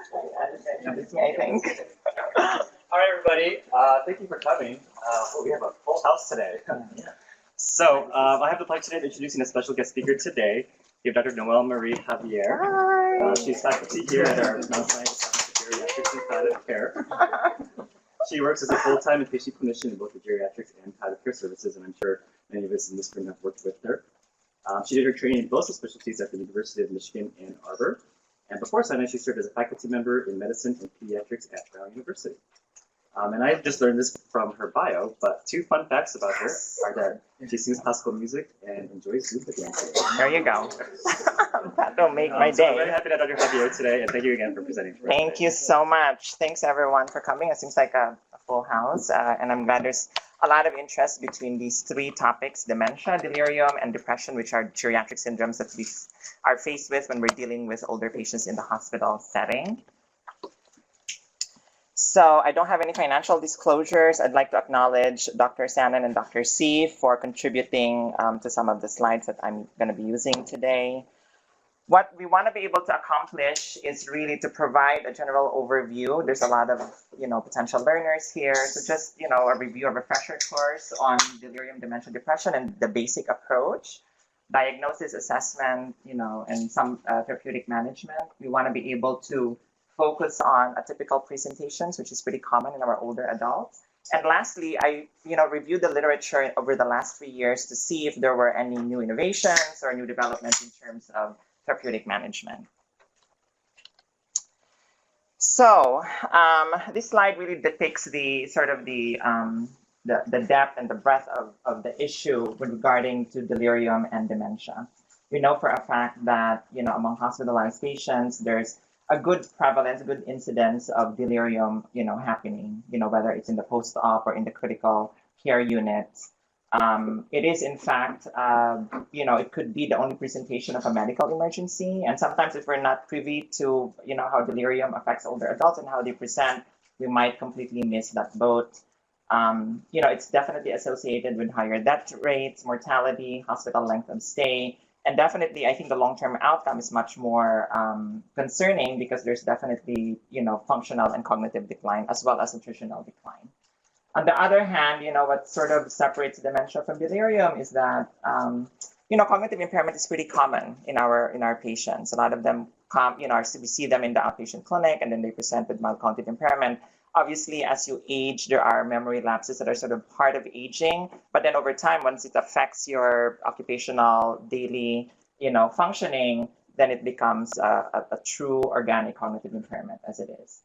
I think. All right, everybody. Thank you for coming. We have a full house today. So I have the pleasure today of introducing a special guest speaker today. We have Dr. Noelle Marie Javier. Hi. She's faculty here at our Mount Sinai Geriatrics and Palliative Care. She works as a full-time inpatient clinician in both the geriatrics and palliative care services, and I'm sure many of us in this room have worked with her. She did her training in both specialties at the University of Michigan, Ann Arbor. And before Sinai, she served as a faculty member in medicine and pediatrics at Brown University. And I just learned this from her bio, but 2 fun facts about her are that she sings classical music and enjoys Zumba dancing. There you go. That'll make my So I'm day. very happy to have Dr. Javier today, and thank you again for presenting to us. Thank you so much. Thanks everyone for coming. It seems like a full house, and I'm glad there's a lot of interest between these 3 topics: dementia, delirium, and depression, which are geriatric syndromes that we are faced with when we're dealing with older patients in the hospital setting. So I don't have any financial disclosures. I'd like to acknowledge Dr. Sanon and Dr. C for contributing to some of the slides that I'm going to be using today. What we want to be able to accomplish is really to provide a general overview. There's a lot of, potential learners here. So just, a review, a refresher course on delirium, dementia, depression, and the basic approach, diagnosis, assessment, and some therapeutic management. We want to be able to focus on atypical presentations, which is pretty common in our older adults. And lastly, I reviewed the literature over the last 3 years to see if there were any new innovations or new developments in terms of therapeutic management. So this slide really depicts the sort of the depth and the breadth of the issue regarding to delirium and dementia. We know for a fact that among hospitalized patients, there's a good prevalence, a good incidence of delirium, happening, whether it's in the post-op or in the critical care unit. It is, in fact, it could be the only presentation of a medical emergency. And sometimes if we're not privy to, how delirium affects older adults and how they present, we might completely miss that boat. It's definitely associated with higher death rates, mortality, hospital length of stay. And definitely, I think the long-term outcome is much more concerning because there's definitely, functional and cognitive decline as well as nutritional decline. On the other hand, what sort of separates dementia from delirium is that, cognitive impairment is pretty common in our patients. A lot of them come, we see them in the outpatient clinic, and then they present with mild cognitive impairment. Obviously, as you age, there are memory lapses that are sort of part of aging. But then over time, once it affects your occupational daily, functioning, then it becomes a true organic cognitive impairment as it is.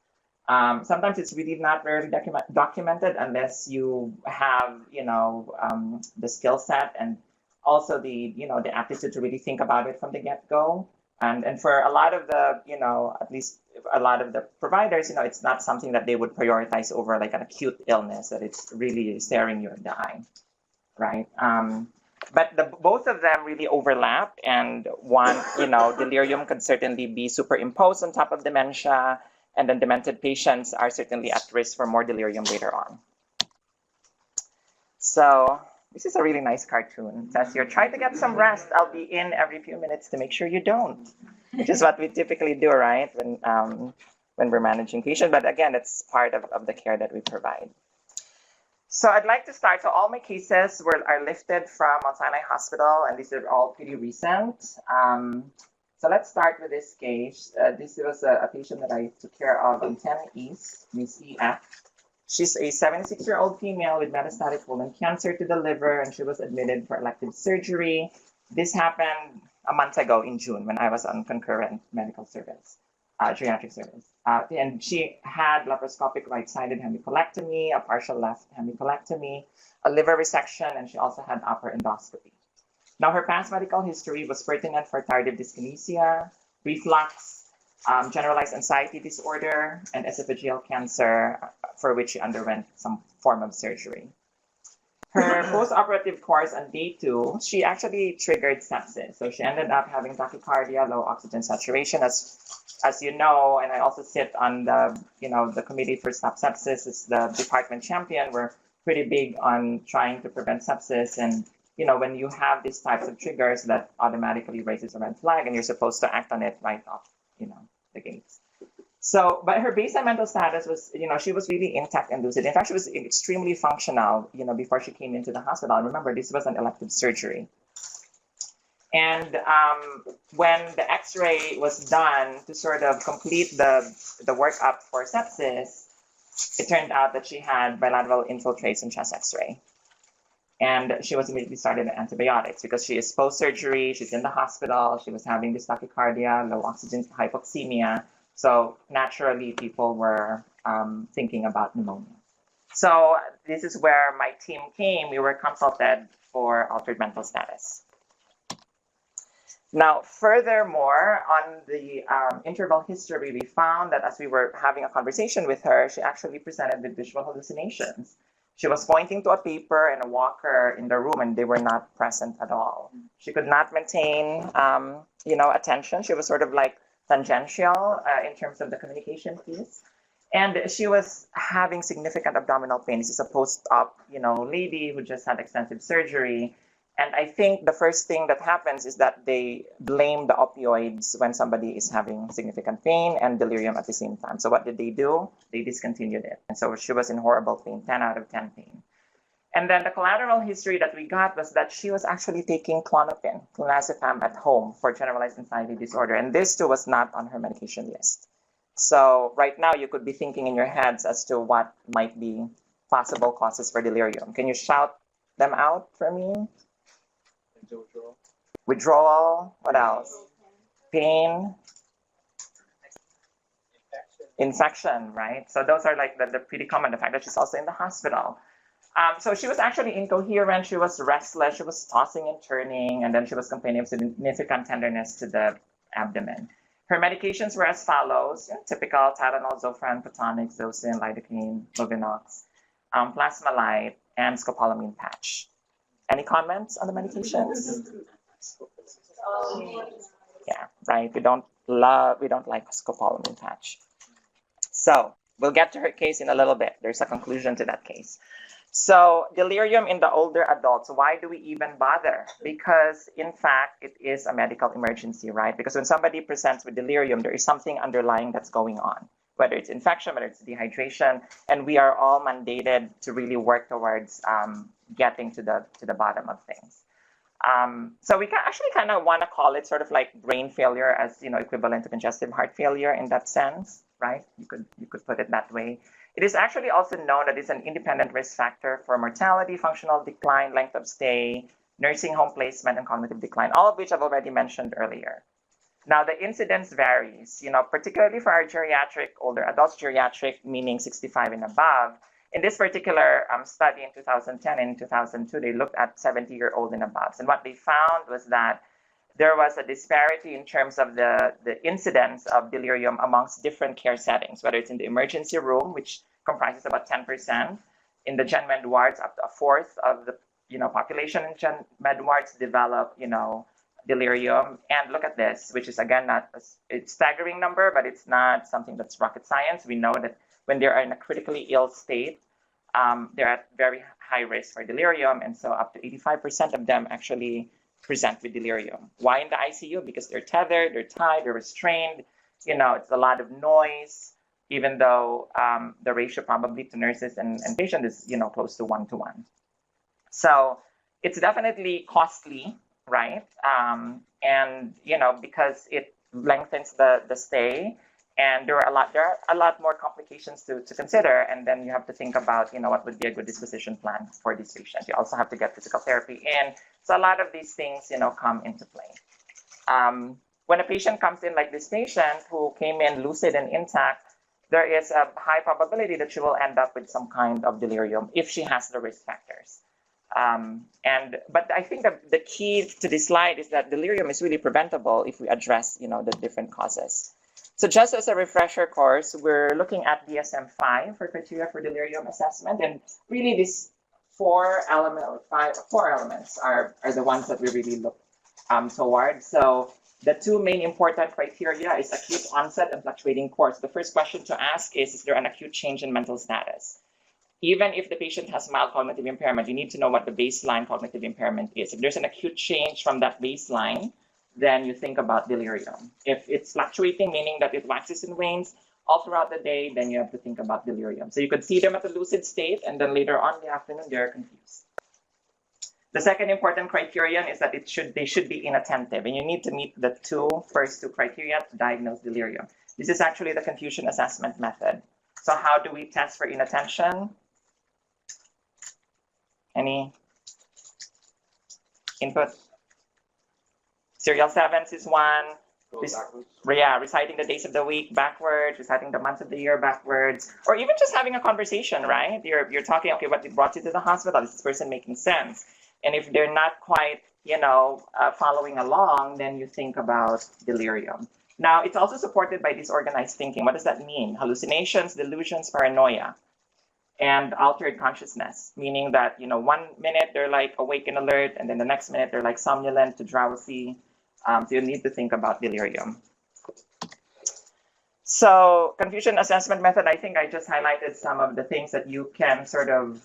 Sometimes it's really not very documented unless you have, the skill set and also the aptitude to really think about it from the get-go. And for a lot of the, at least a lot of the providers, it's not something that they would prioritize over like an acute illness that it's really staring you in the eye, right? But both of them really overlap, and one, delirium could certainly be superimposed on top of dementia, and then demented patients are certainly at risk for more delirium later on. So this is a really nice cartoon. It says here, try to get some rest. I'll be in every few minutes to make sure you don't, which is what we typically do, right, when we're managing patients. But again, it's part of the care that we provide. So I'd like to start. So all my cases are lifted from Mount Sinai Hospital, and these are all pretty recent. So let's start with this case. This was a patient that I took care of in 10 East, Miss EF. She's a 76-year-old female with metastatic colon cancer to the liver, and she was admitted for elective surgery. This happened a month ago in June when I was on concurrent medical service, geriatric service. And she had laparoscopic right-sided hemicolectomy, a partial left hemicolectomy, a liver resection, and she also had upper endoscopy. Now, her past medical history was pertinent for tardive dyskinesia, reflux, generalized anxiety disorder, and esophageal cancer, for which she underwent some form of surgery. Her post-operative course on day 2, she actually triggered sepsis. So she ended up having tachycardia, low oxygen saturation, as you know, and I also sit on the, the committee for Stop Sepsis. It's the department champion. We're pretty big on trying to prevent sepsis, and when you have these types of triggers, that automatically raises a red flag, and you're supposed to act on it right off, the gates. So, but her baseline mental status was, she was really intact and lucid. In fact, she was extremely functional, before she came into the hospital. Remember, this was an elective surgery. And when the X-ray was done to sort of complete the workup for sepsis, it turned out that she had bilateral infiltrates in chest X-ray. And she was immediately started on antibiotics because she is post-surgery, she's in the hospital, she was having this tachycardia, low oxygen, hypoxemia. So naturally, people were thinking about pneumonia. So this is where my team came. We were consulted for altered mental status. Now, furthermore, on the interval history, we found that as we were having a conversation with her, she actually presented with visual hallucinations. She was pointing to a paper and a walker in the room, and they were not present at all. She could not maintain, attention. She was sort of like tangential in terms of the communication piece. And she was having significant abdominal pain. This is a post-op, lady who just had extensive surgery. And I think the first thing that happens is that they blame the opioids when somebody is having significant pain and delirium at the same time. So what did they do? They discontinued it. And so she was in horrible pain, 10 out of 10 pain. And then the collateral history that we got was that she was actually taking Klonopin, clonazepam, at home for generalized anxiety disorder. And this too was not on her medication list. So right now you could be thinking in your heads as to what might be possible causes for delirium. Can you shout them out for me? Withdrawal. What else? Pain. Infection, right? So those are like the pretty common. The fact that she's also in the hospital. So she was actually incoherent. She was restless. She was tossing and turning, and then she was complaining of significant tenderness to the abdomen. Her medications were as follows: typical Tylenol, Zofran, Protonix, Zosyn, lidocaine, Lovenox, Plasmalite, and scopolamine patch. Any comments on the medications? Yeah, right. We don't like scopolamine patch. So we'll get to her case in a little bit. There's a conclusion to that case. So delirium in the older adults, why do we even bother? Because in fact, it is a medical emergency, right? Because when somebody presents with delirium, there is something underlying that's going on, whether it's infection, whether it's dehydration, and we are all mandated to really work towards getting to the bottom of things. So we can actually kind of want to call it sort of like brain failure as, equivalent to congestive heart failure in that sense, right? You could put it that way. It is actually also known that it's an independent risk factor for mortality, functional decline, length of stay, nursing home placement, and cognitive decline, all of which I've already mentioned earlier. Now, the incidence varies, particularly for our geriatric, older adults geriatric, meaning 65 and above. In this particular study in 2010 and 2002, they looked at 70-year-old and above. And what they found was that there was a disparity in terms of the incidence of delirium amongst different care settings, whether it's in the emergency room, which comprises about 10%, in the gen med wards, up to a fourth of the population in gen med wards develop delirium. And look at this, which is again it's a staggering number, but it's not something that's rocket science. We know that when they're in a critically ill state, they're at very high risk for delirium, and so up to 85% of them actually present with delirium. Why in the ICU? Because they're tethered, they're tied, they're restrained. It's a lot of noise, even though the ratio probably to nurses and patients is close to 1-to-1. So it's definitely costly, right? And because it lengthens the stay. And there are a lot more complications to consider, and then you have to think about what would be a good disposition plan for these patients. You also have to get physical therapy in. So a lot of these things come into play. When a patient comes in like this patient who came in lucid and intact, there is a high probability that she will end up with some kind of delirium if she has the risk factors. But I think that the key to this slide is that delirium is really preventable if we address the different causes. So just as a refresher course, we're looking at DSM-5 for criteria for delirium assessment. And really these four elements are the ones that we really look toward. So the two main important criteria is acute onset and fluctuating course. The first question to ask is there an acute change in mental status? Even if the patient has mild cognitive impairment, you need to know what the baseline cognitive impairment is. If there's an acute change from that baseline, then you think about delirium. If it's fluctuating, meaning that it waxes and wanes, all throughout the day, then you have to think about delirium. So you could see them at the lucid state, and then later on in the afternoon, they're confused. The second important criterion is that they should be inattentive, and you need to meet the first two criteria to diagnose delirium. This is actually the confusion assessment method. So how do we test for inattention? Any input? Serial sevens is one. Reciting the days of the week backwards, reciting the months of the year backwards, or even just having a conversation, right? You're talking, okay, what brought you to the hospital? Is this person making sense? And if they're not quite, following along, then you think about delirium. Now, it's also supported by disorganized thinking. What does that mean? Hallucinations, delusions, paranoia, and altered consciousness, meaning that, 1 minute they're like awake and alert, and then the next minute they're like somnolent to drowsy. So you need to think about delirium. So confusion assessment method, I think I just highlighted some of the things that you can sort of,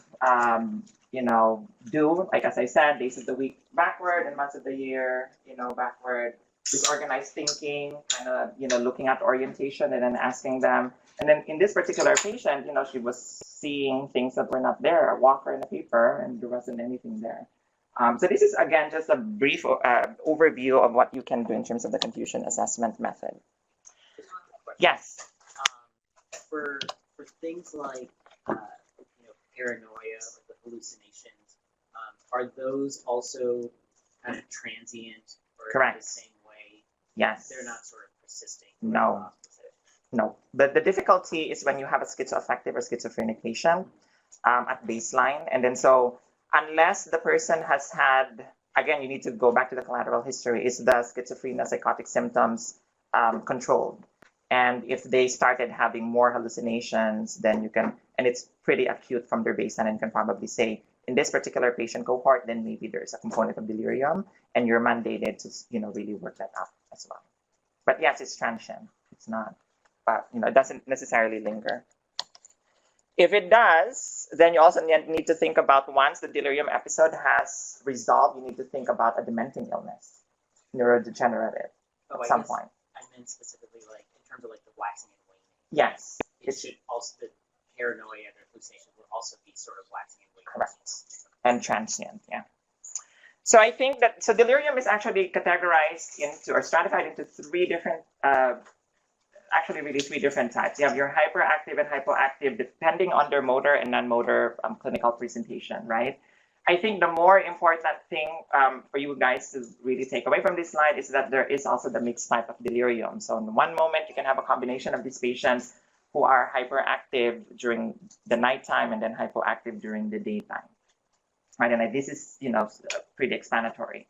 do. Like, as I said, days of the week backward and months of the year, backward. Disorganized thinking, kind of, looking at orientation and then asking them. And then in this particular patient, she was seeing things that were not there, a walker and a paper, and there wasn't anything there. So this is, again, just a brief overview of what you can do in terms of the confusion assessment method. Yes? For things like paranoia or the hallucinations, are those also kind of transient or Correct. the same way? Yes. They're not sort of persisting? No. No. But the difficulty is when you have a schizoaffective or schizophrenic patient at baseline. And then so unless the person has had, again, you need to go back to the collateral history, is the schizophrenia psychotic symptoms controlled? And if they started having more hallucinations, then you can, and it's pretty acute from their baseline, and can probably say, in this particular patient cohort, then maybe there's a component of delirium, and you're mandated to, really work that out as well. But yes, it's transient. It's not, but it doesn't necessarily linger. If it does, then you also need to think about, once the delirium episode has resolved, you need to think about a dementing illness, neurodegenerative, at some point. I meant specifically like in terms of like the waxing and waning. Yes. It should also, the paranoia and hallucinations would also be sort of waxing and waning. Correct. And transient, yeah. So I think that, so delirium is actually categorized into, or stratified into three different, three different types. You have your hyperactive and hypoactive, depending on their motor and non-motor clinical presentation, right? I think the more important thing for you guys to really take away from this slide is that there is also the mixed type of delirium. So in one moment, you can have a combination of these patients who are hyperactive during the nighttime and then hypoactive during the daytime. Right, and this is, pretty explanatory.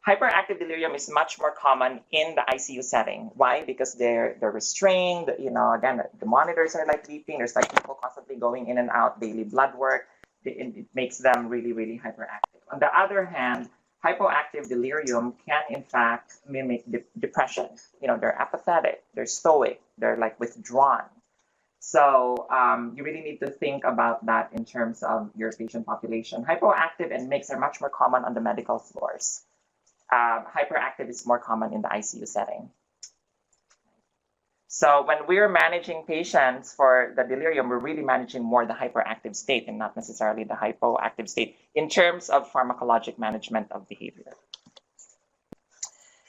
Hyperactive delirium is much more common in the ICU setting. Why? Because they're restrained. Again, the monitors are like beeping. There's like people constantly going in and out, daily blood work. It makes them really, really hyperactive. On the other hand, hypoactive delirium can in fact mimic depression. They're apathetic, they're stoic, they're like withdrawn. So you really need to think about that in terms of your patient population. Hypoactive and mixed are much more common on the medical floors. Hyperactive is more common in the ICU setting. So when we're managing patients for the delirium, we're really managing more the hyperactive state and not necessarily the hypoactive state in terms of pharmacologic management of behavior.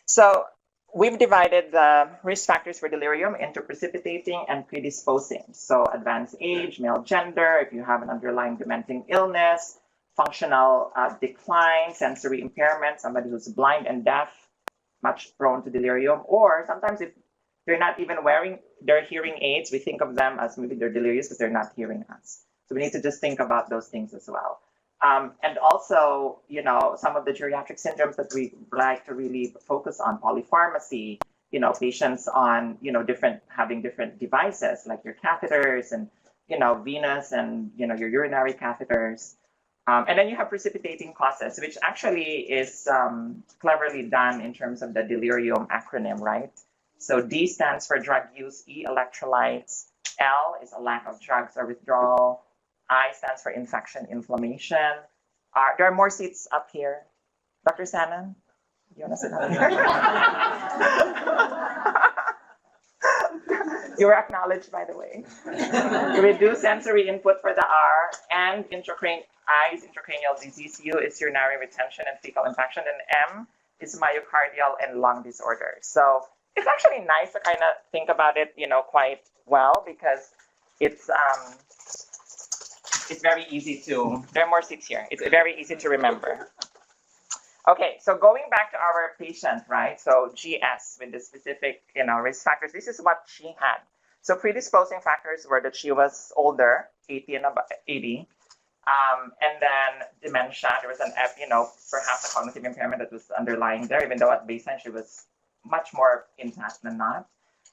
So we've divided the risk factors for delirium into precipitating and predisposing. So advanced age, male gender, if you have an underlying dementing illness, functional decline, sensory impairment, somebody who's blind and deaf, much prone to delirium, or sometimes if they're not even wearing their hearing aids, we think of them as maybe they're delirious because they're not hearing us. So we need to just think about those things as well. And also, some of the geriatric syndromes that we like to really focus on, polypharmacy, patients on, having different devices like your catheters and, venous and, your urinary catheters. And then you have precipitating causes, which actually is cleverly done in terms of the delirium acronym, right? So D stands for drug use, E electrolytes, L is a lack of drugs or withdrawal, I stands for infection, inflammation. There are more seats up here. Dr. Sanan, you want to sit down here? You're acknowledged, by the way. Reduced sensory input for the R, and I is intracranial disease. U is urinary retention and fecal infection, and M is myocardial and lung disorder. So it's actually nice to kind of think about it, quite well, because it's very easy to. There are more seats here. It's very easy to remember. Okay, so going back to our patient, right? So GS with the specific, risk factors. This is what she had. So predisposing factors were that she was older, 80 and about 80, and then dementia. There was an perhaps a cognitive impairment that was underlying there, even though at baseline she was much more intact than not.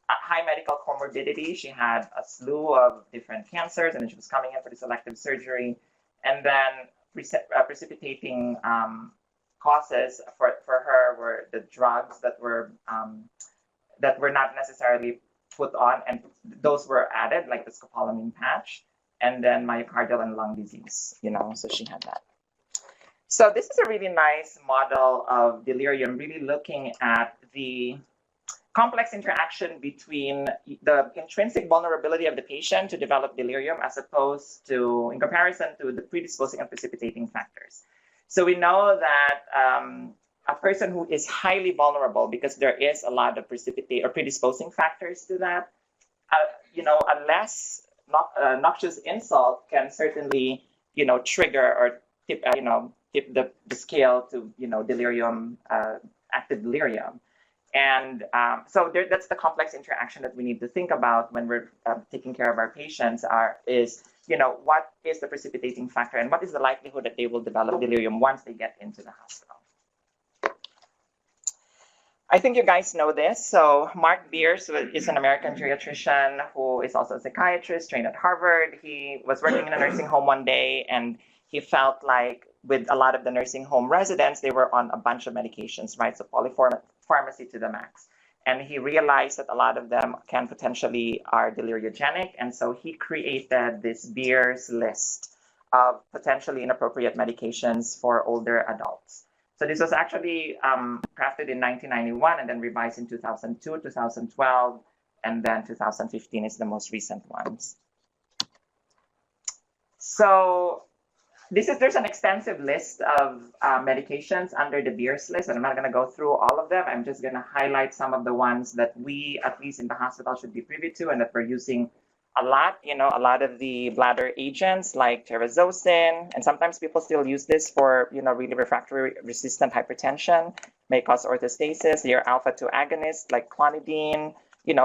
High medical comorbidity. She had a slew of different cancers, and then she was coming in for this elective surgery, and then precipitating causes for her were the drugs that were not necessarily put on, and those were added, like the scopolamine patch, and then myocardial and lung disease, so she had that. So this is a really nice model of delirium, really looking at the complex interaction between the intrinsic vulnerability of the patient to develop delirium as opposed to, in comparison to the predisposing and precipitating factors. So we know that a person who is highly vulnerable, because there is a lot of predisposing factors to that, a less noxious insult can certainly, trigger or tip the scale to, delirium, active delirium. And so that's the complex interaction that we need to think about when we're taking care of our patients is what is the precipitating factor and what is the likelihood that they will develop delirium once they get into the hospital. I think you guys know this. So Mark Beers is an American geriatrician who is also a psychiatrist, trained at Harvard. He was working in a nursing home one day, and he felt like with a lot of the nursing home residents, they were on a bunch of medications, right? So polypharmacy to the max. And he realized that a lot of them can potentially are deliriogenic. And so he created this Beers list of potentially inappropriate medications for older adults. So this was actually crafted in 1991 and then revised in 2002, 2012, and then 2015 is the most recent ones. So there's an extensive list of medications under the Beers list, and I'm not going to go through all of them. I'm just going to highlight some of the ones that we, at least in the hospital, should be privy to and that we're using a lot. A lot of the bladder agents like terazocin, and sometimes people still use this for, really refractory resistant hypertension, may cause orthostasis. Your alpha-2 agonists like clonidine,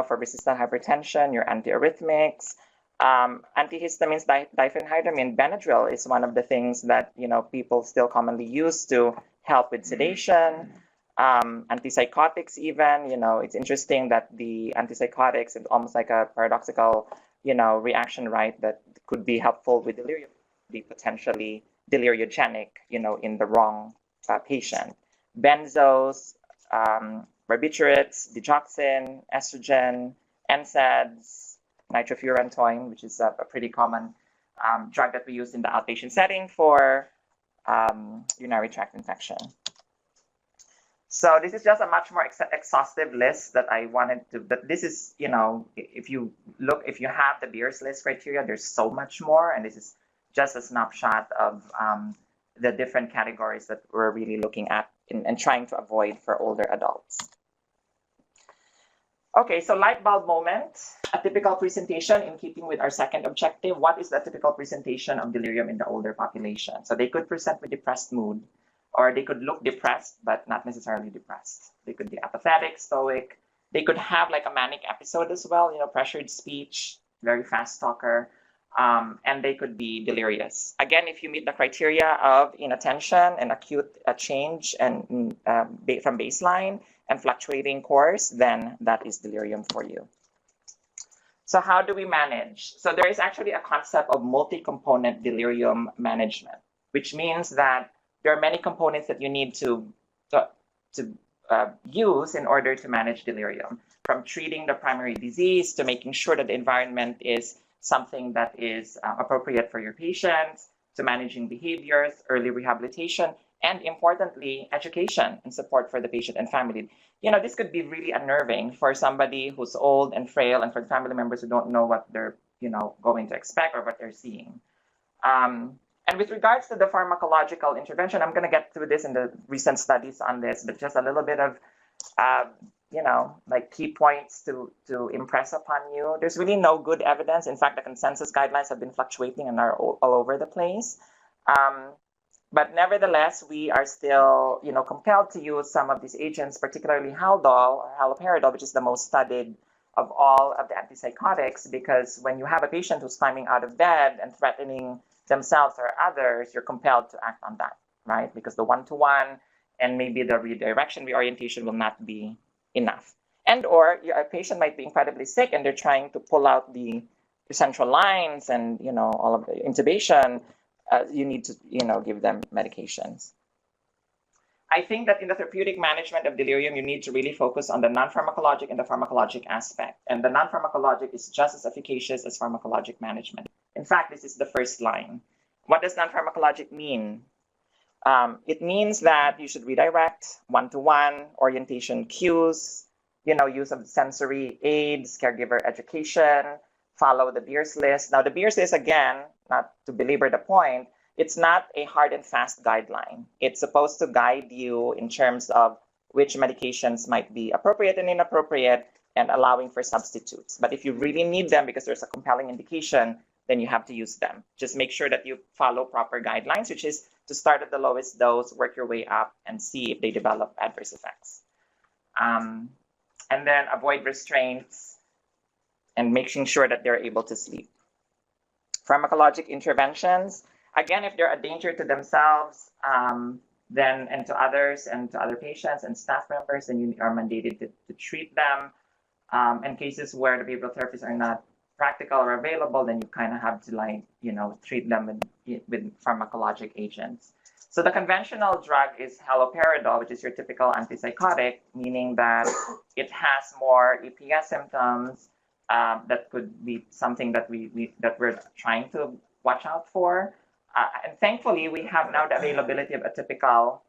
for resistant hypertension, your antiarrhythmics. Antihistamines, diphenhydramine, Benadryl is one of the things that people still commonly use to help with sedation. Antipsychotics even, it's interesting that the antipsychotics is almost like a paradoxical, reaction, right? That could be helpful with delirium, be potentially deliriogenic, in the wrong patient. Benzos, barbiturates, digoxin, estrogen, NSAIDs, nitrofurantoin, which is a pretty common drug that we use in the outpatient setting for urinary tract infection. So this is just a much more exhaustive list that I wanted to, but this is, if you have the Beers list criteria, there's so much more, and this is just a snapshot of the different categories that we're really looking at and trying to avoid for older adults. Okay, so light bulb moment, a typical presentation in keeping with our second objective. What is the typical presentation of delirium in the older population? So they could present with depressed mood, or they could look depressed, but not necessarily depressed. They could be apathetic, stoic. They could have like a manic episode as well, pressured speech, very fast talker, and they could be delirious. Again, if you meet the criteria of inattention and acute change and from baseline and fluctuating course, then that is delirium for you. So how do we manage? So there is actually a concept of multi-component delirium management, which means that there are many components that you need to use in order to manage delirium, from treating the primary disease to making sure that the environment is something that is appropriate for your patients, to managing behaviors, early rehabilitation, and importantly, education and support for the patient and family. You know, this could be really unnerving for somebody who's old and frail, and for the family members who don't know what they're, you know, going to expect or what they're seeing. And with regards to the pharmacological intervention, I'm going to get through this in the recent studies on this, but just a little bit of, you know, like key points to impress upon you. There's really no good evidence. In fact, the consensus guidelines have been fluctuating and are all over the place. But nevertheless, we are still, you know, compelled to use some of these agents, particularly Haldol or haloperidol, which is the most studied of all of the antipsychotics, because when you have a patient who's climbing out of bed and threatening themselves or others, you're compelled to act on that, right? Because the one-to-one and maybe the redirection, reorientation will not be enough. And or a patient might be incredibly sick and they're trying to pull out the central lines and, you know, all of the intubation. You need to, you know, give them medications. I think that in the therapeutic management of delirium, you need to really focus on the non-pharmacologic and the pharmacologic aspect. And the non-pharmacologic is just as efficacious as pharmacologic management. In fact, this is the first line. What does non-pharmacologic mean? It means that you should redirect one-to-one, orientation cues, you know, use of sensory aids, caregiver education, follow the Beers list. Now, the Beers list, again, not to belabor the point, it's not a hard and fast guideline. It's supposed to guide you in terms of which medications might be appropriate and inappropriate and allowing for substitutes. But if you really need them because there's a compelling indication, then you have to use them. Just make sure that you follow proper guidelines, which is to start at the lowest dose, work your way up, and see if they develop adverse effects. And then avoid restraints and making sure that they're able to sleep. Pharmacologic interventions, again, if they're a danger to themselves, then and to others and to other patients and staff members, then you are mandated to treat them. In cases where the behavioral therapies are not practical or available, then you kind of have to, like, you know, treat them with pharmacologic agents. So the conventional drug is haloperidol, which is your typical antipsychotic, meaning that it has more EPS symptoms. That could be something that we're trying to watch out for. And thankfully, we have now the availability of atypical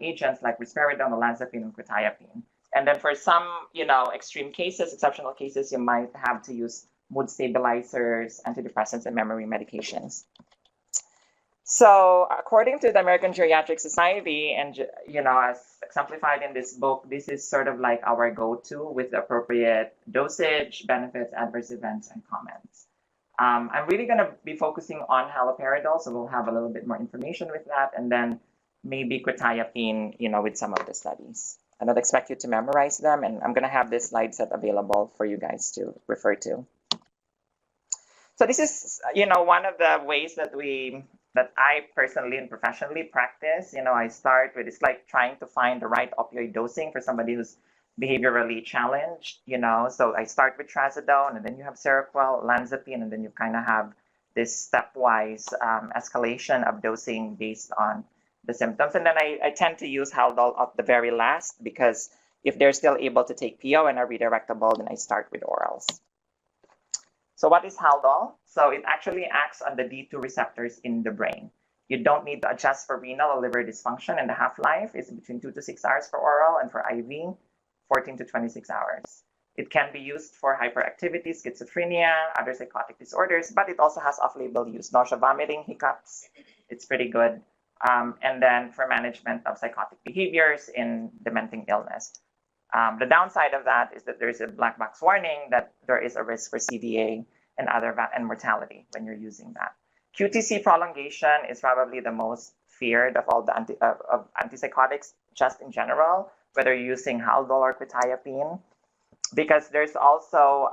agents like risperidone, olanzapine, and quetiapine. And then for some, you know, extreme cases, exceptional cases, you might have to use mood stabilizers, antidepressants, and memory medications. So according to the American Geriatric Society, and, you know, as exemplified in this book, this is sort of like our go-to with the appropriate dosage, benefits, adverse events, and comments. I'm really going to be focusing on haloperidol, so we'll have a little bit more information with that, and then maybe quetiapine, you know, with some of the studies. I don't expect you to memorize them, and I'm going to have this slide set available for you guys to refer to. So this is, you know, one of the ways that I personally and professionally practice. You know, I start with, it's like trying to find the right opioid dosing for somebody who's behaviorally challenged, you know. So I start with trazodone, and then you have Seroquel, olanzapine, and then you kind of have this stepwise escalation of dosing based on the symptoms. And then I tend to use Haldol at the very last, because if they're still able to take PO and are redirectable, then I start with orals. So what is Haldol? So it actually acts on the D2 receptors in the brain. You don't need to adjust for renal or liver dysfunction, and the half-life is between 2 to 6 hours for oral, and for IV, 14 to 26 hours. It can be used for hyperactivity, schizophrenia, other psychotic disorders, but it also has off-label use, nausea, vomiting, hiccups. It's pretty good. And then for management of psychotic behaviors in dementing illness. The downside of that is that there's a black box warning that there is a risk for CVA and mortality when you're using that. QTC prolongation is probably the most feared of all the antipsychotics, just in general, whether you're using Haldol or quetiapine, because there's also,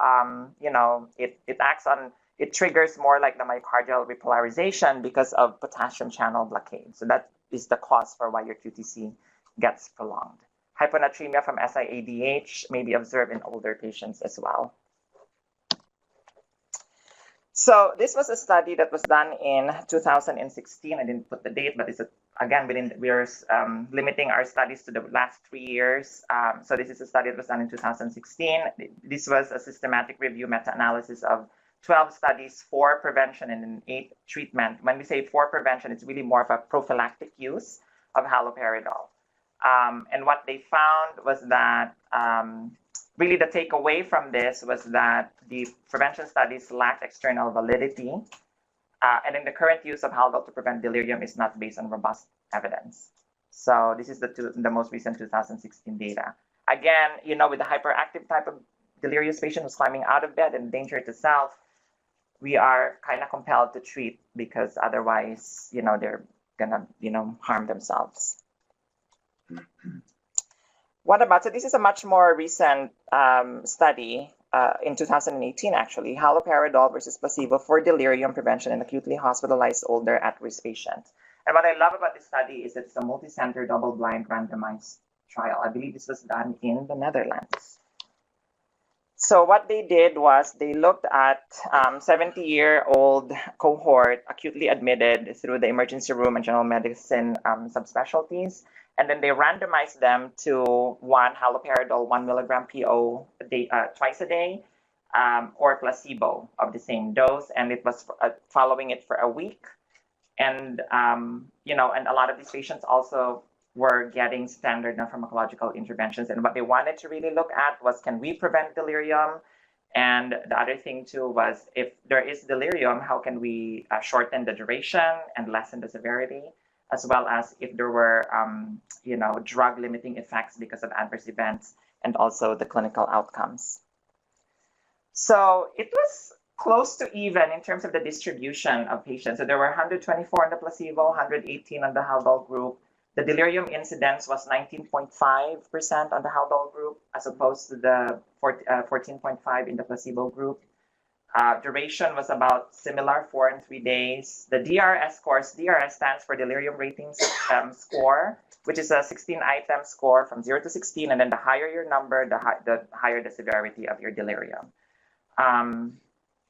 you know, it triggers more like the myocardial repolarization because of potassium channel blockade. So that is the cause for why your QTC gets prolonged. Hyponatremia from SIADH may be observed in older patients as well. So this was a study that was done in 2016. I didn't put the date, but it's again we're limiting our studies to the last 3 years. So this is a study that was done in 2016. This was a systematic review meta-analysis of 12 studies for prevention and 8 treatment. When we say for prevention, it's really more of a prophylactic use of haloperidol. And what they found was that really the takeaway from this was that the prevention studies lacked external validity, and then the current use of Haldol to prevent delirium is not based on robust evidence. So this is the most recent 2016 data. Again, with the hyperactive type of delirious patient who's climbing out of bed and danger to self, we are kind of compelled to treat because otherwise, they're gonna, harm themselves. What about, so this is a much more recent study in 2018, actually, haloperidol versus placebo for delirium prevention in acutely hospitalized older at-risk patients. And what I love about this study is it's a multi-center, double-blind, randomized trial. I believe this was done in the Netherlands. So what they did was they looked at 70-year-old cohort acutely admitted through the emergency room and general medicine subspecialties. And then they randomized them to one haloperidol 1 milligram PO twice a day, or placebo of the same dose. And it was following it for a week. And, and a lot of these patients also were getting standard non-pharmacological interventions. And what they wanted to really look at was, can we prevent delirium? And the other thing too was, if there is delirium, how can we shorten the duration and lessen the severity, as well as if there were, drug limiting effects because of adverse events, and also the clinical outcomes. So it was close to even in terms of the distribution of patients. So there were 124 on the placebo, 118 on the Haldol group. The delirium incidence was 19.5% on the Haldol group, as opposed to the 14.5% in the placebo group. Duration was about similar, 4 and 3 days. The DRS scores, DRS stands for Delirium Rating Score, which is a 16-item score from 0 to 16, and then the higher your number, the higher the severity of your delirium.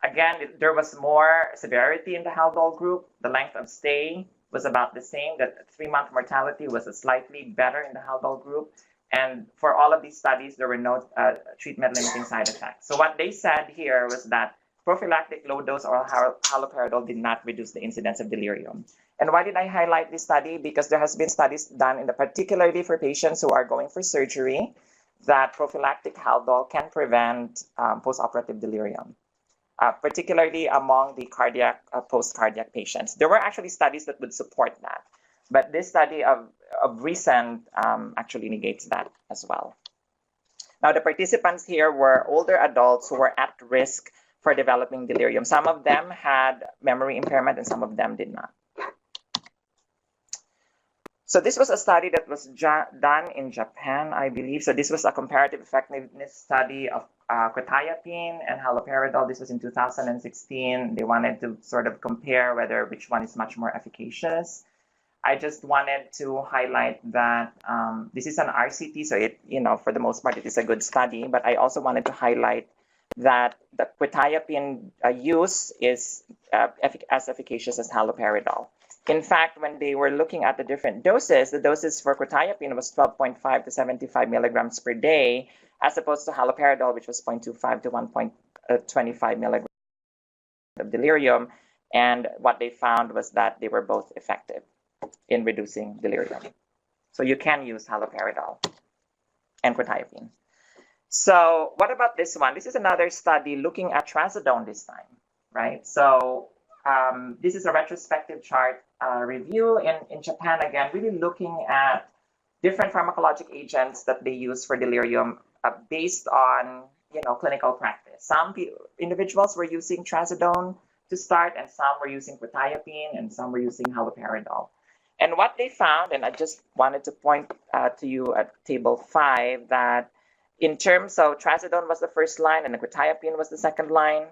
Again, there was more severity in the Haldol group. The length of stay was about the same. The 3-month mortality was slightly better in the Haldol group. And for all of these studies, there were no treatment-limiting side effects. So what they said here was that prophylactic low-dose oral haloperidol did not reduce the incidence of delirium. And why did I highlight this study? Because there has been studies done particularly for patients who are going for surgery, that prophylactic Haldol can prevent post-operative delirium, particularly among the cardiac, post-cardiac patients. There were actually studies that would support that, but this study of recent actually negates that as well. Now, the participants here were older adults who were at risk for developing delirium. Some of them had memory impairment and some of them did not. So this was a study that was done in Japan, I believe. So this was a comparative effectiveness study of quetiapine and haloperidol. This was in 2016. They wanted to sort of compare which one is much more efficacious. I just wanted to highlight that this is an RCT, so it, for the most part, it is a good study. But I also wanted to highlight that the quetiapine use is as efficacious as haloperidol. In fact, when they were looking at the different doses, the doses for quetiapine was 12.5 to 75 milligrams per day, as opposed to haloperidol, which was 0.25 to 1.25 milligrams of delirium. And what they found was that they were both effective in reducing delirium. So you can use haloperidol and quetiapine. So what about this one? This is another study looking at trazodone this time, right? So this is a retrospective chart review in Japan, again, really looking at different pharmacologic agents that they use for delirium based on, clinical practice. Some individuals were using trazodone to start, and some were using quetiapine, and some were using haloperidol. And what they found, and I just wanted to point to you at table 5, that in terms of trazodone was the first line and the quetiapine was the second line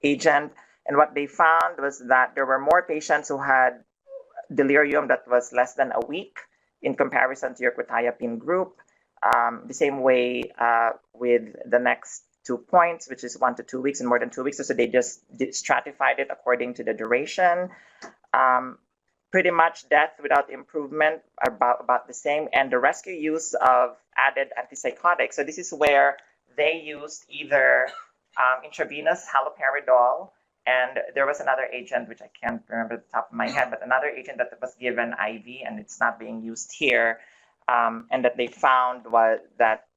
agent. And what they found was that there were more patients who had delirium that was less than a week in comparison to your quetiapine group. The same way with the next 2 points, which is 1 to 2 weeks and more than 2 weeks. So they just stratified it according to the duration. Pretty much death without improvement are about the same. And the rescue use of added antipsychotics. So this is where they used either intravenous haloperidol And there was another agent, which I can't remember at the top of my head, but another agent that was given IV, and it's not being used here. And that they found was that,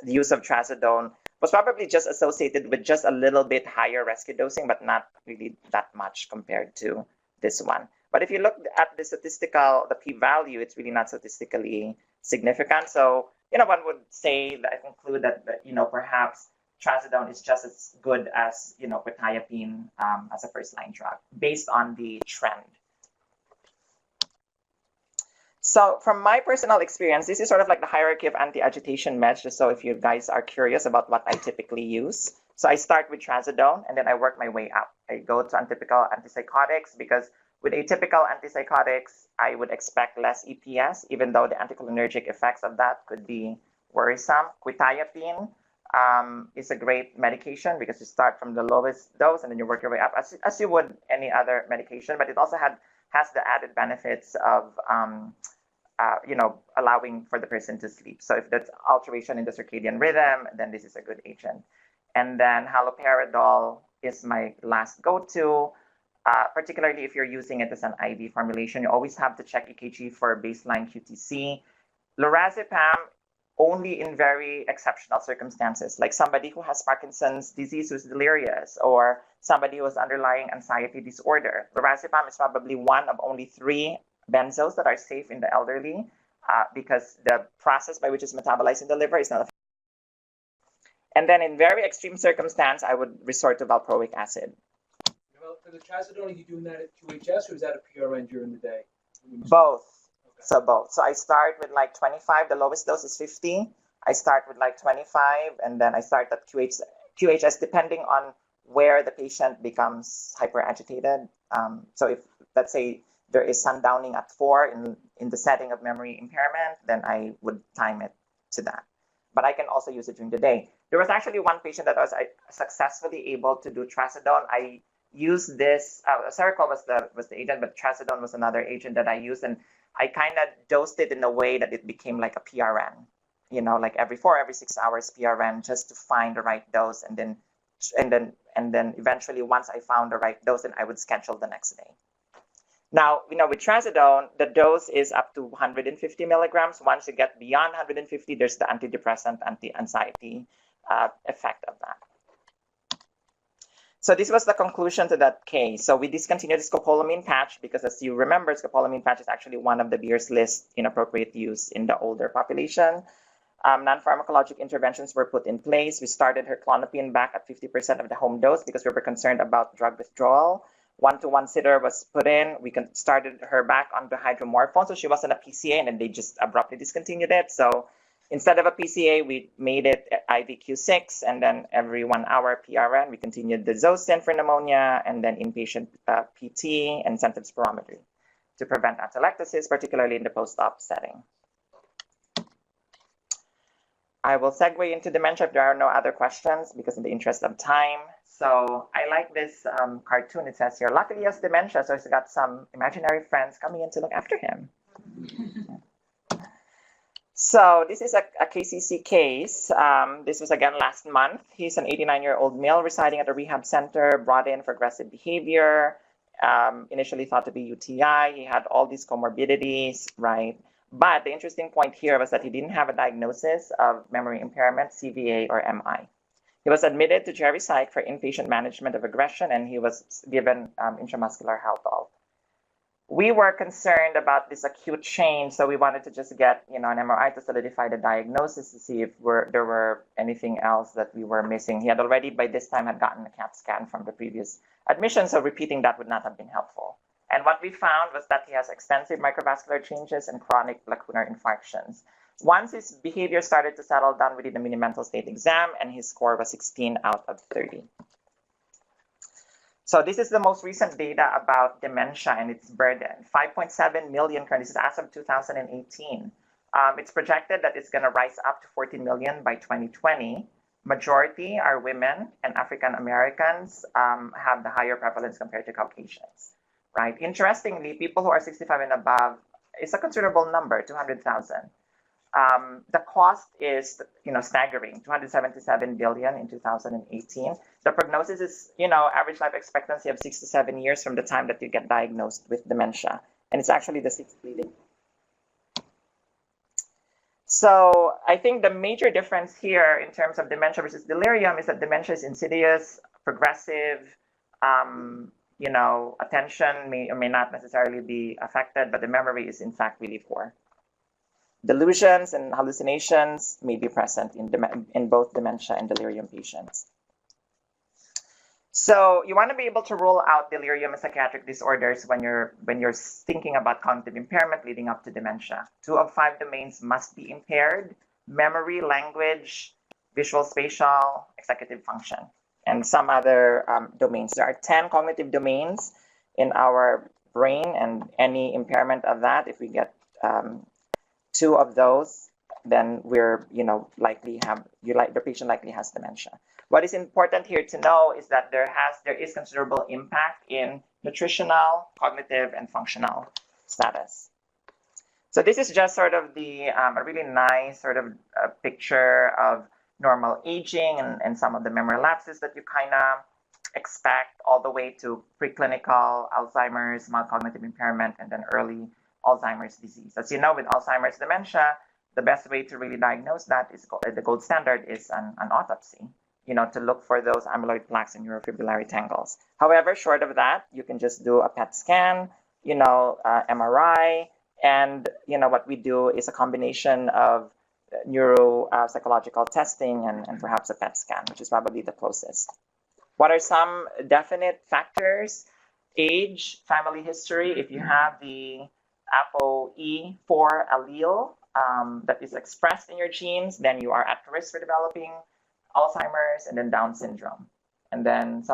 the use of trazodone was probably just associated with just a little bit higher rescue dosing, but not really that much compared to this one. But if you look at the p-value, it's really not statistically significant. So, one would say that I conclude that, perhaps trazodone is just as good as, quetiapine as a first-line drug based on the trend. So from my personal experience, this is sort of like the hierarchy of anti-agitation meds, just so if you guys are curious about what I typically use. So I start with trazodone, and then I work my way up. I go to atypical antipsychotics, because with atypical antipsychotics, I would expect less EPS, even though the anticholinergic effects of that could be worrisome. Quetiapine is a great medication because you start from the lowest dose and then you work your way up, as you would any other medication, but it also has the added benefits of allowing for the person to sleep. So if that's alteration in the circadian rhythm, then this is a good agent. And then haloperidol is my last go-to, particularly if you're using it as an IV formulation. You always have to check EKG for baseline QTC. Lorazepam only in very exceptional circumstances, like somebody who has Parkinson's disease who's delirious, or somebody who has underlying anxiety disorder. Lorazepam is probably one of only 3 benzos that are safe in the elderly, because the process by which it's metabolized in the liver is not effective. And then in very extreme circumstance, I would resort to valproic acid. Well, for the trazodone, are you doing that at QHS, or is that a PRN during the day? Both. Okay. So both. So I start with like 25. The lowest dose is 50. I start with like 25, and then I start at QHS depending on where the patient becomes hyperagitated. So if, let's say, there is sundowning at 4 in the setting of memory impairment, then I would time it to that. But I can also use it during the day. There was actually one patient that I successfully able to do trazodone. I used this, Seroquel was the agent, but trazodone was another agent that I used, and I kind of dosed it in a way that it became like a PRN, like every 4, every 6 hours PRN, just to find the right dose, and then eventually once I found the right dose, then I would schedule the next day. Now, with trazodone, the dose is up to 150 milligrams. Once you get beyond 150, there's the antidepressant, anti-anxiety effect of that. So this was the conclusion to that case. So we discontinued the scopolamine patch because, as you remember, scopolamine patch is actually one of the Beer's list inappropriate use in the older population. Non-pharmacologic interventions were put in place. We started her clonopin back at 50% of the home dose because we were concerned about drug withdrawal. 1-to-1 sitter was put in. We started her back on the hydromorphone, so she wasn't a PCA, and then they just abruptly discontinued it. So instead of a PCA, we made it IVQ6, and then every 1 hour PRN. We continued the Zosyn for pneumonia, and then inpatient PT and symptom spirometry to prevent atelectasis, particularly in the post-op setting. I will segue into dementia if there are no other questions, because in the interest of time. So I like this cartoon. It says here, luckily he has dementia, so he's got some imaginary friends coming in to look after him. So this is a KCC case. This was again last month. He's an 89-year-old male residing at a rehab center, brought in for aggressive behavior, initially thought to be UTI. He had all these comorbidities, right? But the interesting point here was that he didn't have a diagnosis of memory impairment, CVA, or MI. He was admitted to Geriatrics for inpatient management of aggression, and he was given intramuscular Haldol. We were concerned about this acute change, so we wanted to just get an MRI to solidify the diagnosis to see if there were anything else that we were missing. He had already, by this time, had gotten a CAT scan from the previous admission, so repeating that would not have been helpful. And what we found was that he has extensive microvascular changes and chronic lacunar infarctions. Once his behavior started to settle down, we did the mini mental state exam, and his score was 16 out of 30. So this is the most recent data about dementia and its burden. 5.7 million currently, this is as of 2018. It's projected that it's going to rise up to 14 million by 2020. Majority are women, and African Americans have the higher prevalence compared to Caucasians, right? Interestingly, people who are 65 and above is a considerable number, 200,000. The cost is, staggering, 277 billion in 2018. The prognosis is, average life expectancy of 6 to 7 years from the time that you get diagnosed with dementia. And it's actually the sixth leading. So I think the major difference here in terms of dementia versus delirium is that dementia is insidious, progressive, attention may or may not necessarily be affected, but the memory is in fact really poor. Delusions and hallucinations may be present in both dementia and delirium patients. So you want to be able to rule out delirium and psychiatric disorders when you're thinking about cognitive impairment leading up to dementia. 2 of 5 domains must be impaired: memory, language, visual, spatial, executive function, and some other domains. There are 10 cognitive domains in our brain, and any impairment of that, if we get 2 of those, then we're, the patient likely has dementia. What is important here to know is that there is considerable impact in nutritional, cognitive, and functional status. So this is just sort of a really nice sort of picture of normal aging and some of the memory lapses that you kind of expect, all the way to preclinical Alzheimer's, mild cognitive impairment, and then early Alzheimer's disease. As you know, with Alzheimer's dementia, the best way to really diagnose that is the gold standard is an autopsy, to look for those amyloid plaques and neurofibrillary tangles. However, short of that, you can just do a PET scan, MRI, and what we do is a combination of neuropsychological testing and perhaps a PET scan, which is probably the closest. What are some definite factors? Age, family history. If you have the ApoE4 allele that is expressed in your genes, then you are at risk for developing Alzheimer's and then Down syndrome. And then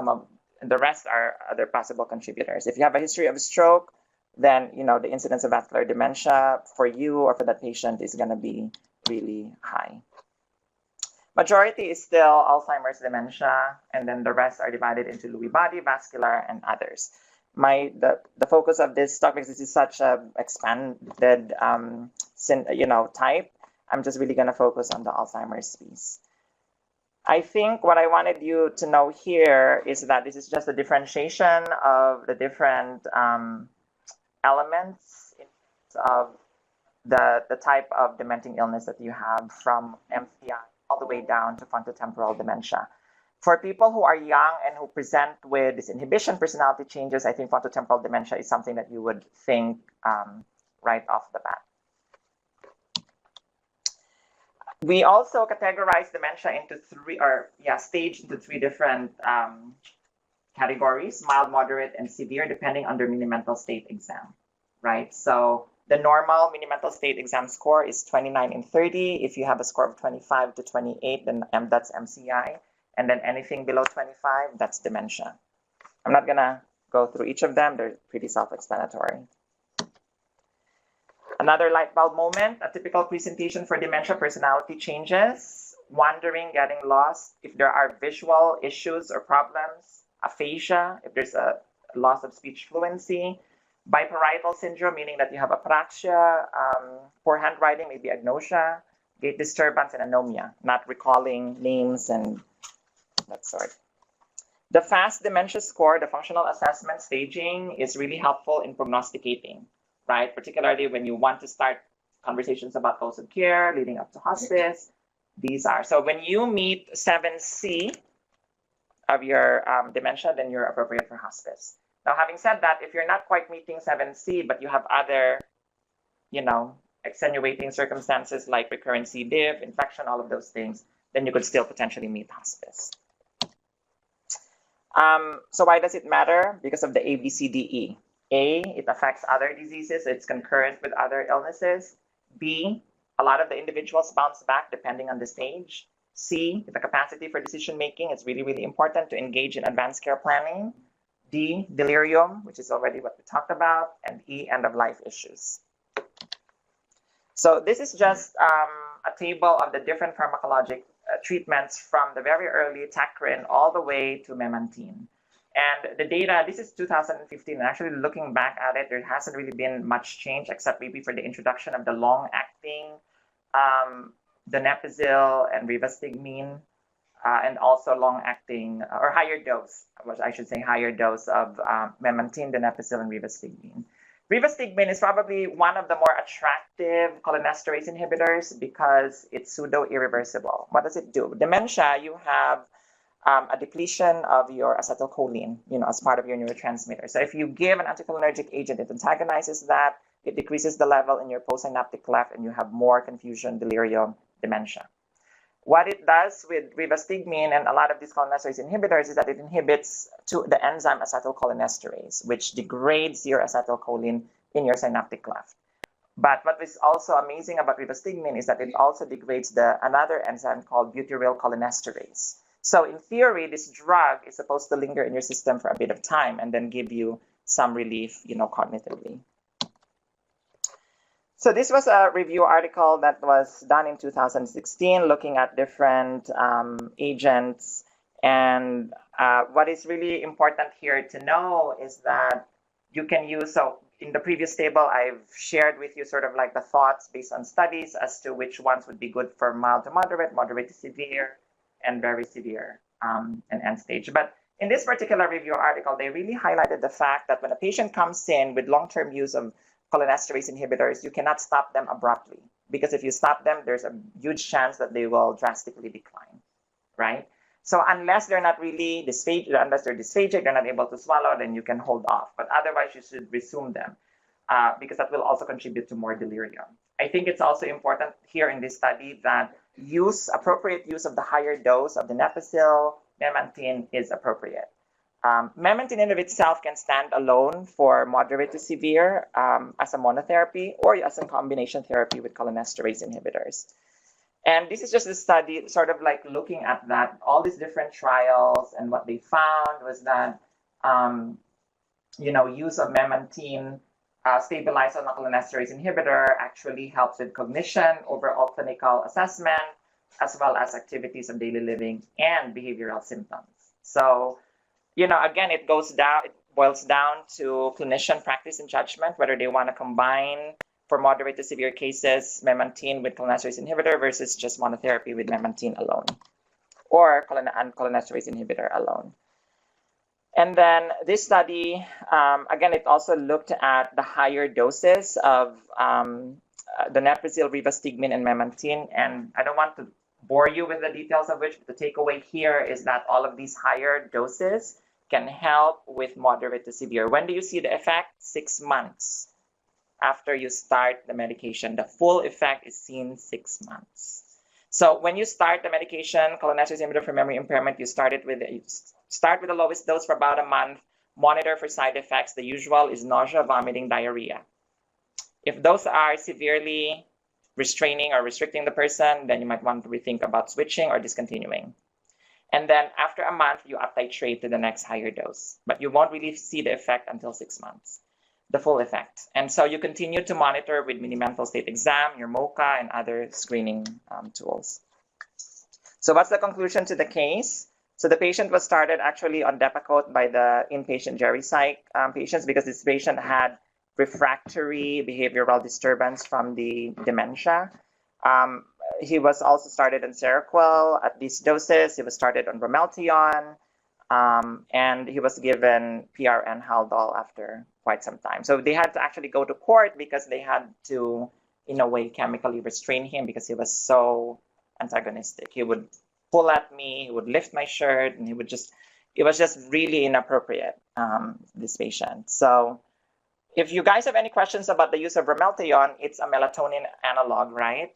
the rest are other possible contributors. If you have a history of a stroke, then the incidence of vascular dementia for you or for that patient is going to be really high. Majority is still Alzheimer's dementia, and then the rest are divided into Lewy body, vascular, and others. The focus of this talk, because this is such a expanded type, I'm just really going to focus on the Alzheimer's piece. I think what I wanted you to know here is that this is just a differentiation of the different elements in terms of the type of dementing illness that you have, from MCI all the way down to frontotemporal dementia. For people who are young and who present with disinhibition personality changes, I think frontotemporal dementia is something that you would think right off the bat. We also categorize dementia into stage into 3 different categories: mild, moderate, and severe, depending on their mini-mental state exam, right? So the normal mini-mental state exam score is 29 and 30. If you have a score of 25 to 28, then that's MCI. And then anything below 25, that's dementia. I'm not going to go through each of them. They're pretty self-explanatory. Another light bulb moment, a typical presentation for dementia: personality changes, wandering, getting lost, if there are visual issues or problems, aphasia, if there's a loss of speech fluency, biparietal syndrome, meaning that you have apraxia, poor handwriting, maybe agnosia, gait disturbance, and anomia, not recalling names and that sort. The FAST dementia score, the functional assessment staging, is really helpful in prognosticating, right? Particularly when you want to start conversations about goals of care leading up to hospice. These are, so when you meet 7C of your dementia, then you're appropriate for hospice. Now, having said that, if you're not quite meeting 7C, but you have other, extenuating circumstances like recurrent C. diff, infection, all of those things, then you could still potentially meet hospice. So why does it matter? Because of the A, B, C, D, E. A, it affects other diseases. It's concurrent with other illnesses. B, a lot of the individuals bounce back depending on the stage. C, the capacity for decision making. It's really, really important to engage in advanced care planning. D, delirium, which is already what we talked about. And E, end of life issues. So this is just a table of the different pharmacologic treatments from the very early Tacrin all the way to memantine. And the data, this is 2015, and actually looking back at it, there hasn't really been much change except maybe for the introduction of the long-acting donepezil and rivastigmine, and also long-acting or higher dose, which I should say higher dose of memantine, donepezil, and rivastigmine. Rivastigmine is probably one of the more attractive cholinesterase inhibitors because it's pseudo-irreversible. What does it do? Dementia, you have a depletion of your acetylcholine, as part of your neurotransmitter. So if you give an anticholinergic agent, it antagonizes that, it decreases the level in your postsynaptic cleft, and you have more confusion, delirium, dementia. What it does with rivastigmine and a lot of these cholinesterase inhibitors is that it inhibits the enzyme acetylcholinesterase, which degrades your acetylcholine in your synaptic cleft. But what is also amazing about rivastigmine is that it also degrades another enzyme called butyrylcholinesterase. So in theory, this drug is supposed to linger in your system for a bit of time and then give you some relief, cognitively. So this was a review article that was done in 2016 looking at different agents. And what is really important here to know is that you can use, so in the previous table, I've shared with you sort of like the thoughts based on studies as to which ones would be good for mild to moderate, moderate to severe, and very severe and end stage. But in this particular review article, they really highlighted the fact that when a patient comes in with long-term use of cholinesterase inhibitors, you cannot stop them abruptly, because if you stop them, there's a huge chance that they will drastically decline, right? So unless they're not really unless they're dysphagic, they're not able to swallow, then you can hold off. But otherwise, you should resume them because that will also contribute to more delirium. I think it's also important here in this study that appropriate use of the higher dose of the donepezil, memantine is appropriate. Memantine in of itself can stand alone for moderate to severe as a monotherapy or as a combination therapy with cholinesterase inhibitors. And this is just a study sort of like looking at that, all these different trials, and what they found was that, use of memantine stabilized on a cholinesterase inhibitor actually helps with cognition, overall clinical assessment, as well as activities of daily living and behavioral symptoms. So, again, it boils down to clinician practice and judgment, whether they want to combine for moderate to severe cases memantine with cholinesterase inhibitor versus just monotherapy with memantine alone, or cholinesterase inhibitor alone. And then this study, again, it also looked at the higher doses of donepezil, rivastigmine, and memantine. And I don't want to bore you with the details of which, but the takeaway here is that all of these higher doses can help with moderate to severe. When do you see the effect? 6 months after you start the medication. The full effect is seen 6 months. So when you start the medication, cholinesterase inhibitor for memory impairment, you start with the lowest dose for about a month, monitor for side effects. The usual is nausea, vomiting, diarrhea. If those are severely restraining or restricting the person, then you might want to rethink about switching or discontinuing. And then after a month, you up-titrate to the next higher dose. But you won't really see the effect until 6 months, the full effect. And so you continue to monitor with mini-mental state exam, your MOCA, and other screening tools. So what's the conclusion to the case? So the patient was started actually on Depakote by the inpatient Geriatrics patients because this patient had refractory behavioral disturbance from the dementia. He was also started on Seroquel at these doses. He was started on Bromeltion, and he was given PRN Haldol after quite some time. So they had to actually go to court because they had to, in a way, chemically restrain him because he was so antagonistic. He would pull at me, he would lift my shirt, and it was just really inappropriate, this patient. So if you guys have any questions about the use of Bromeltion, it's a melatonin analog, right?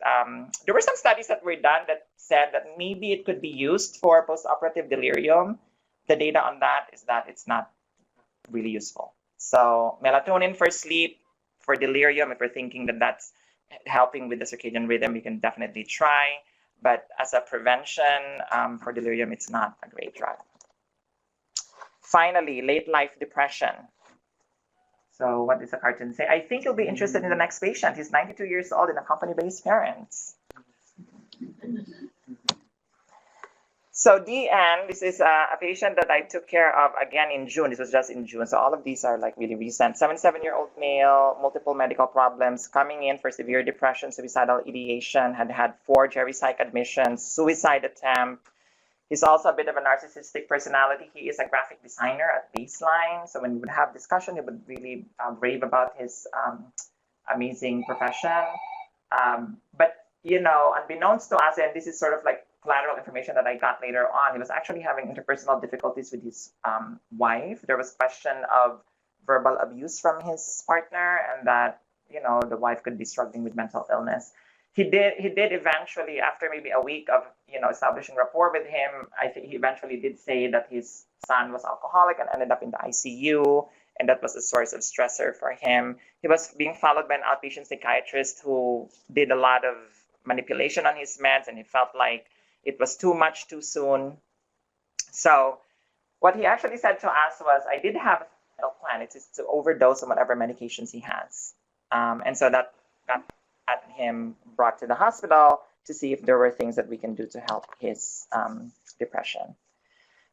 There were some studies that were done that said that maybe it could be used for postoperative delirium. The data on that is that it's not really useful. So melatonin for sleep, for delirium, if we're thinking that that's helping with the circadian rhythm, you can definitely try. But as a prevention for delirium, it's not a great drug. Finally, late life depression. So what does the cartoon say? I think you'll be interested in the next patient. He's 92 years old and accompanied by his parents. So DN, this is a patient that I took care of again in June. This was just in June. So all of these are like really recent. 77-year-old male, multiple medical problems, coming in for severe depression, suicidal ideation, had 4 Geriatrics admissions, suicide attempt. He's also a bit of a narcissistic personality. He is a graphic designer at baseline. So when we would have discussion, he would really rave about his amazing profession. But, you know, unbeknownst to us, and this is sort of like collateral information that I got later on, he was actually having interpersonal difficulties with his wife. There was question of verbal abuse from his partner, and that, you know, the wife could be struggling with mental illness. He did eventually, after maybe a week of, you know, establishing rapport with him, I think he eventually did say that his son was alcoholic and ended up in the ICU, and that was a source of stressor for him. He was being followed by an outpatient psychiatrist who did a lot of manipulation on his meds, and he felt like it was too much too soon. So what he actually said to us was, I did have a plan. It's to overdose on whatever medications he has. And so that got at him brought to the hospital to see if there were things that we can do to help his depression.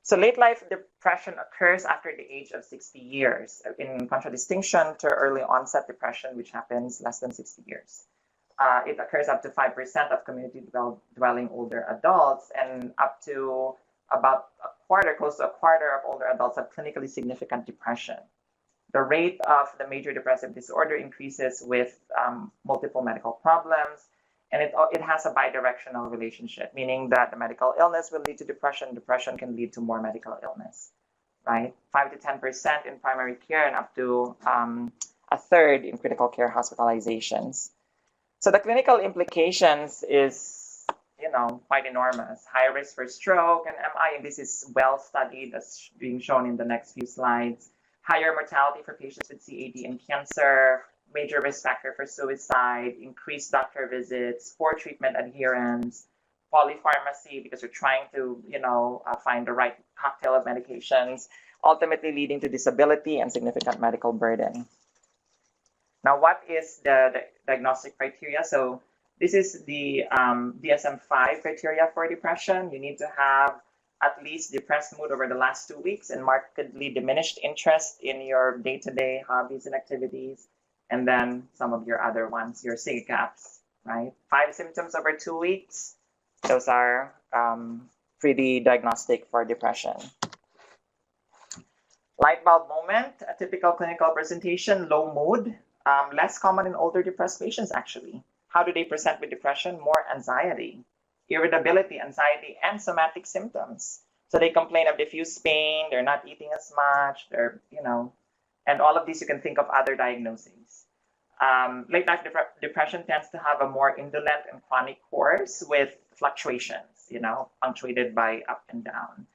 So late life depression occurs after the age of 60 years, in contradistinction to early onset depression, which happens less than 60 years. It occurs up to 5% of community dwelling older adults, and up to about a quarter, close to a quarter of older adults have clinically significant depression. The rate of the major depressive disorder increases with multiple medical problems, and it has a bidirectional relationship, meaning that the medical illness will lead to depression. Depression can lead to more medical illness, right? 5 to 10% in primary care, and up to a third in critical care hospitalizations. So the clinical implications is, you know, quite enormous. High risk for stroke and MI, and this is well studied, as being shown in the next few slides. Higher mortality for patients with CAD and cancer, major risk factor for suicide, increased doctor visits, poor treatment adherence, polypharmacy, because we're trying to, you know, find the right cocktail of medications, ultimately leading to disability and significant medical burden. Now, what is the diagnostic criteria? So this is the DSM-5 criteria for depression. You need to have at least depressed mood over the last 2 weeks and markedly diminished interest in your day-to-day hobbies and activities, and then some of your other ones, your SIGCAPs, right? 5 symptoms over 2 weeks. Those are pretty diagnostic for depression. Light bulb moment, a typical clinical presentation, low mood. Less common in older depressed patients, actually. How do they present with depression? More anxiety, irritability, anxiety, and somatic symptoms. So they complain of diffuse pain, they're not eating as much, they're, you know, and all of these you can think of other diagnoses. Late life depression tends to have a more indolent and chronic course with fluctuations, you know, punctuated by up and down.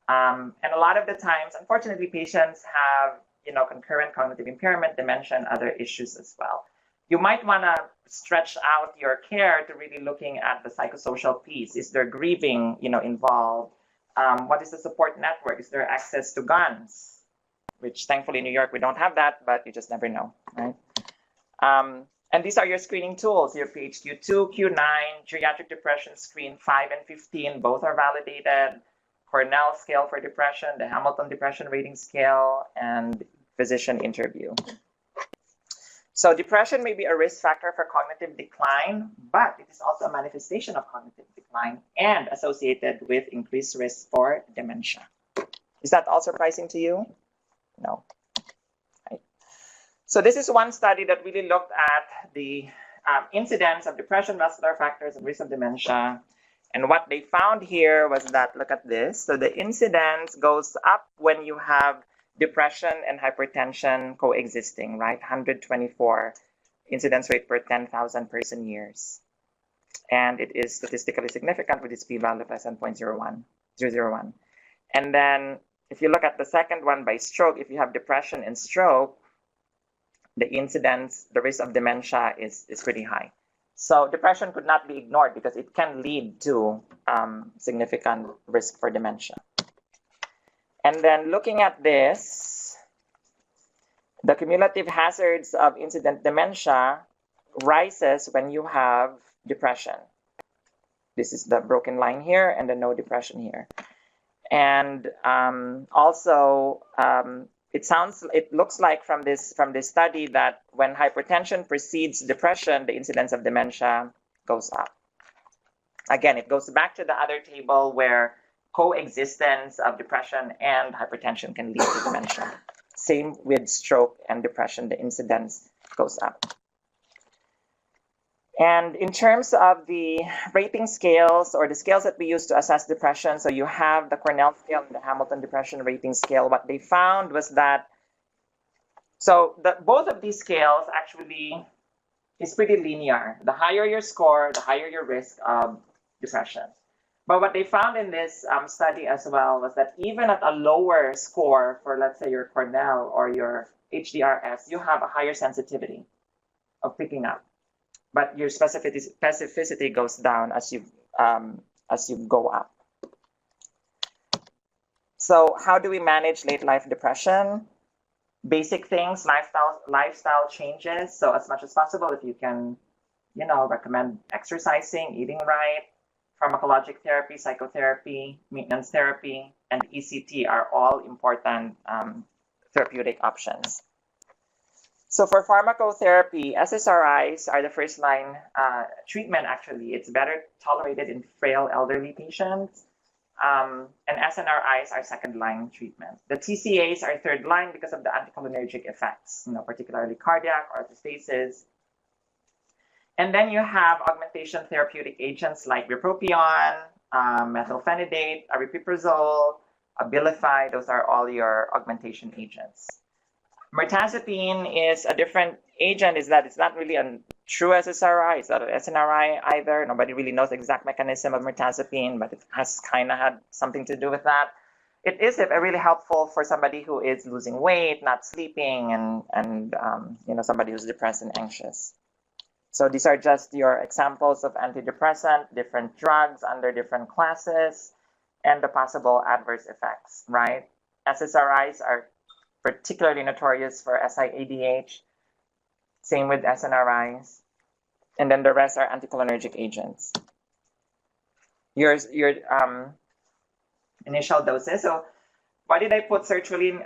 And a lot of the times, unfortunately, patients have, you know, concurrent cognitive impairment, dementia, and other issues as well. You might want to stretch out your care to really looking at the psychosocial piece. Is there grieving, you know, involved? What is the support network? Is there access to guns? Which thankfully in New York we don't have that, but you just never know, right? And these are your screening tools. Your PHQ-2, Q9, Geriatric Depression Screen 5 and 15, both are validated. Cornell scale for depression, the Hamilton Depression Rating Scale, and physician interview. So depression may be a risk factor for cognitive decline, but it is also a manifestation of cognitive decline and associated with increased risk for dementia. Is that all surprising to you? No. Right. So this is one study that really looked at the incidence of depression, vascular factors, and risk of dementia. And what they found here was that, look at this. So the incidence goes up when you have depression and hypertension coexisting, right? 124 incidence rate per 10,000 person years. And it is statistically significant with its p-value of less than 0.001. And then if you look at the second one by stroke, if you have depression and stroke, the incidence, the risk of dementia is pretty high. So depression could not be ignored because it can lead to significant risk for dementia. And then looking at this, the cumulative hazards of incident dementia rises when you have depression. This is the broken line here and the no depression here. And also, it looks like from this study that when hypertension precedes depression, the incidence of dementia goes up. Again, it goes back to the other table where coexistence of depression and hypertension can lead to dementia. Same with stroke and depression, the incidence goes up. And in terms of the rating scales or the scales that we use to assess depression, so you have the Cornell scale and the Hamilton Depression Rating Scale. What they found was that, both of these scales actually is pretty linear. The higher your score, the higher your risk of depression. But what they found in this study as well was that even at a lower score for, let's say, your Cornell or your HDRS, you have a higher sensitivity of picking up. But your specificity goes down as you go up. So how do we manage late life depression? Basic things, lifestyle changes. So as much as possible, if you can, recommend exercising, eating right, pharmacologic therapy, psychotherapy, maintenance therapy, and ECT are all important therapeutic options. So for pharmacotherapy, SSRIs are the first line treatment, actually. It's better tolerated in frail elderly patients. And SNRIs are second line treatment. The TCAs are third line because of the anticholinergic effects, particularly cardiac, orthostasis. And then you have augmentation therapeutic agents like bupropion, methylphenidate, aripiprazole, Abilify. Those are all your augmentation agents. Mirtazapine is a different agent, is that it's not really a true SSRI, it's not an SNRI either. Nobody really knows the exact mechanism of mirtazapine, but it has kind of had something to do with that. It is really helpful for somebody who is losing weight, not sleeping, and somebody who's depressed and anxious. So these are just your examples of antidepressant, different drugs under different classes, and the possible adverse effects, right? SSRIs are particularly notorious for SIADH, same with SNRIs, and then the rest are anticholinergic agents. Your initial doses. So why did I put sertraline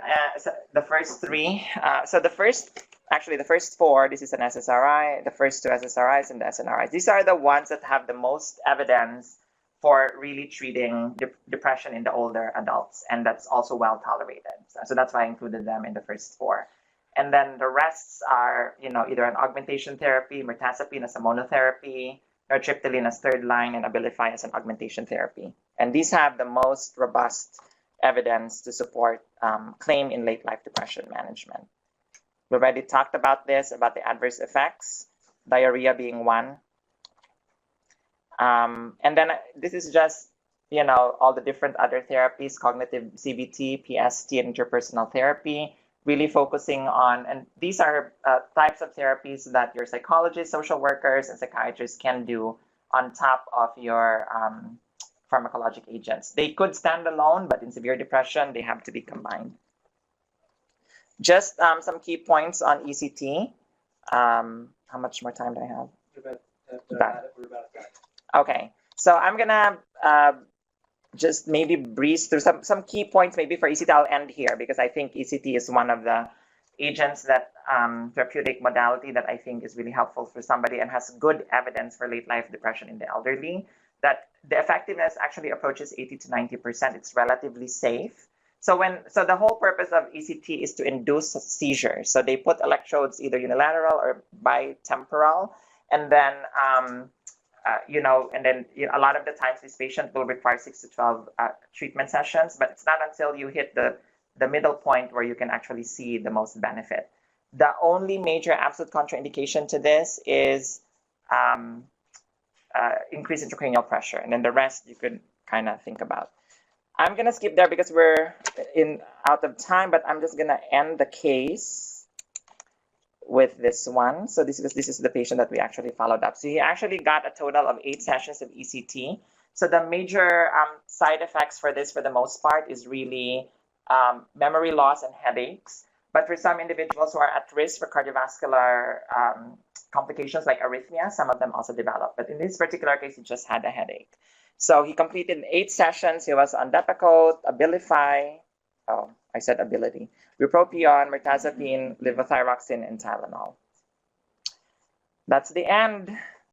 the first three? So the first four, this is an SSRI, the first two SSRIs and the SNRIs. These are the ones that have the most evidence for really treating depression in the older adults, and that's also well tolerated. So that's why I included them in the first four. And then the rest are, either an augmentation therapy, mirtazapine as a monotherapy, nortriptyline as third line, and Abilify as an augmentation therapy. And these have the most robust evidence to support claim in late life depression management. We already talked about this, about the adverse effects, diarrhea being one. And then this is just, all the different other therapies, cognitive CBT, PST, and interpersonal therapy, really focusing on, and these are types of therapies that your psychologists, social workers, and psychiatrists can do on top of your pharmacologic agents. They could stand alone, but in severe depression, they have to be combined. Just some key points on ECT. How much more time do I have? We're about done. Okay, so I'm gonna just maybe breeze through some key points maybe for ECT. I'll end here because I think ECT is one of the agents that therapeutic modality that I think is really helpful for somebody and has good evidence for late life depression in the elderly, that the effectiveness actually approaches 80 to 90%. It's relatively safe. So the whole purpose of ECT is to induce seizures. So they put electrodes either unilateral or bitemporal, and then a lot of the times these patients will require 6 to 12 treatment sessions, but it's not until you hit the middle point where you can actually see the most benefit. The only major absolute contraindication to this is increase intracranial pressure, and then the rest you could kind of think about. I'm gonna skip there because we're out of time, but I'm just gonna end the case with this one. So this is the patient that we actually followed up. So he actually got a total of 8 sessions of ECT. So the major side effects for this, for the most part, is really memory loss and headaches. But for some individuals who are at risk for cardiovascular complications like arrhythmia. Some of them also developed, but in this particular case, he just had a headache. So he completed 8 sessions. He was on Depakote, Abilify, I said ability, bupropion, mirtazapine, levothyroxine, and Tylenol. That's the end.